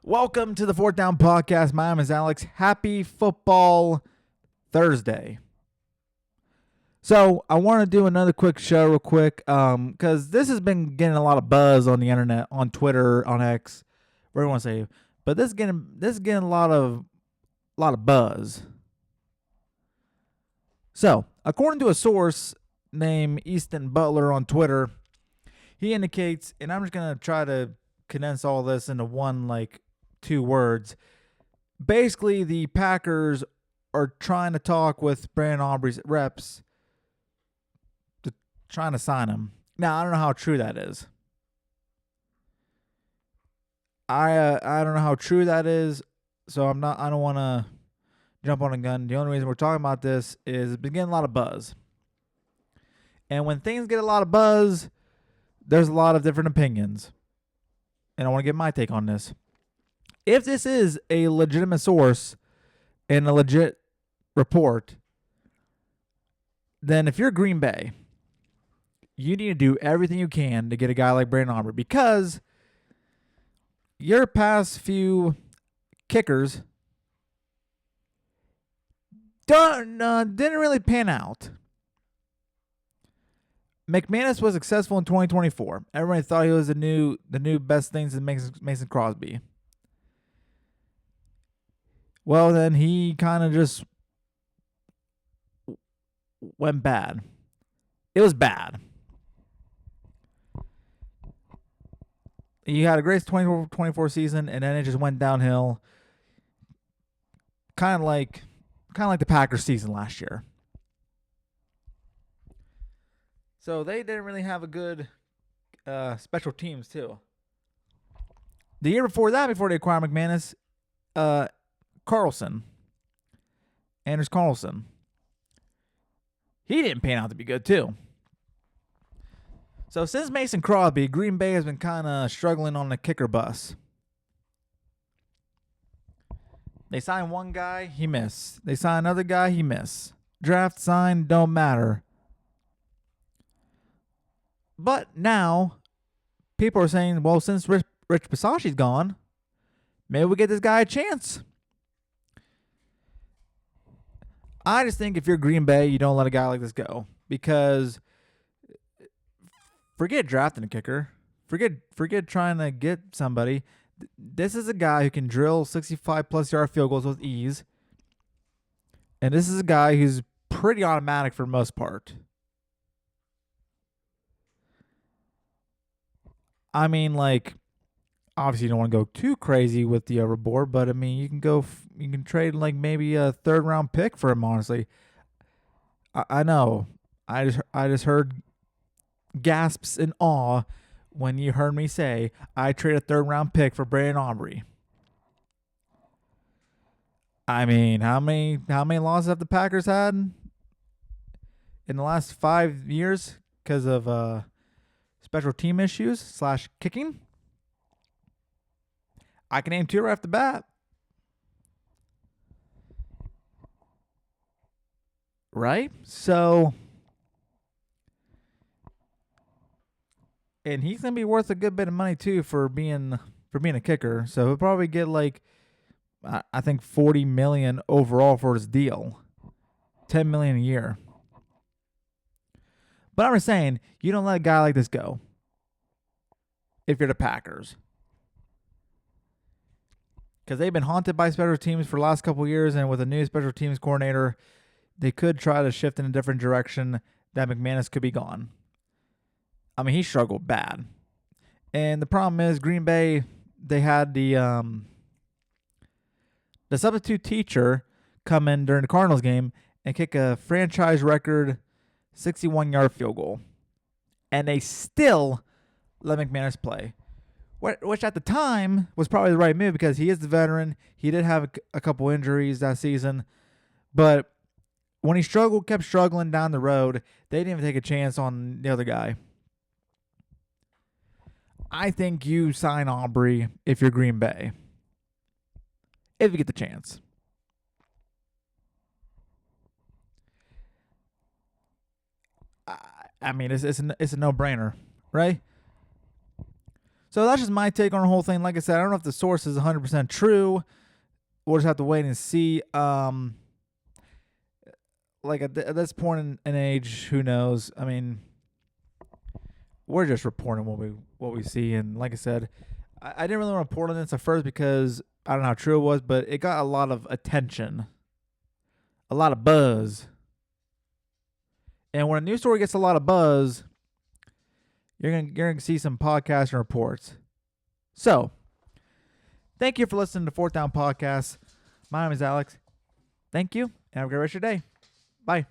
Welcome to the 4thDownPodcast. My name is Alex. Happy Football Thursday. So I want to do another quick show real quick because this has been getting a lot of buzz on the internet, on Twitter, on X, whatever you want to say. But this is getting a lot of buzz. So according to a source named Easton Butler on Twitter, he indicates, and I'm just gonna try to condense all this into one 2 words. Basically, the Packers are trying to talk with Brandon Aubrey's reps to trying to sign him. Now, I don't know how true that is. I don't know how true that is, so I don't want to jump on a gun. The only reason we're talking about this is it's been getting a lot of buzz. And when things get a lot of buzz, there's a lot of different opinions. And I want to get my take on this. If this is a legitimate source and a legit report, then if you're Green Bay, you need to do everything you can to get a guy like Brandon Aubrey, because your past few kickers didn't really pan out. McManus was successful in 2024. Everybody thought he was the new best things in Mason Crosby. Well, then he kind of just went bad. It was bad. He had a great 24 season, and then it just went downhill. Kind of like the Packers season last year. So they didn't really have a good special teams too. The year before that, before they acquired McManus, Anders Carlson, he didn't pan out to be good too. So since Mason Crosby, Green Bay has been kind of struggling on the kicker bus. They signed one guy, he missed. They signed another guy, he missed. Draft, sign, don't matter. But now, people are saying, well, since Rich Bisaccia's gone, maybe we get this guy a chance. I just think if you're Green Bay, you don't let a guy like this go. Because forget drafting a kicker. Forget trying to get somebody. This is a guy who can drill 65-plus yard field goals with ease. And this is a guy who's pretty automatic for the most part. I mean, obviously you don't want to go too crazy with the overboard, but I mean, you can trade maybe a 3rd-round pick for him, honestly. I know. I just heard gasps in awe when you heard me say I trade a 3rd-round pick for Brandon Aubrey. I mean, how many losses have the Packers had in the last 5 years because of special team issues / kicking? I can name 2 right off the bat. Right? So, and he's going to be worth a good bit of money too for being a kicker. So he'll probably get I think $40 million overall for his deal. $10 million a year. But I'm just saying, you don't let a guy like this go if you're the Packers. Because they've been haunted by special teams for the last couple of years, and with a new special teams coordinator, they could try to shift in a different direction that McManus could be gone. I mean, he struggled bad. And the problem is, Green Bay, they had the substitute teacher come in during the Cardinals game and kick a franchise record 61-yard field goal. And they still let McManus play. Which at the time was probably the right move because he is the veteran. He did have a couple injuries that season. But when he kept struggling down the road, they didn't even take a chance on the other guy. I think you sign Aubrey if you're Green Bay. If you get the chance. I mean, it's a no-brainer, right? So that's just my take on the whole thing. Like I said, I don't know if the source is 100% true. We'll just have to wait and see. Like at this point in age, who knows? I mean, we're just reporting what we see. And like I said, I didn't really want to report on this at first because I don't know how true it was, but it got a lot of attention, a lot of buzz. And when a news story gets a lot of buzz, you're gonna see some podcasts and reports. So, thank you for listening to 4th Down Podcast. My name is Alex. Thank you, and have a great rest of your day. Bye.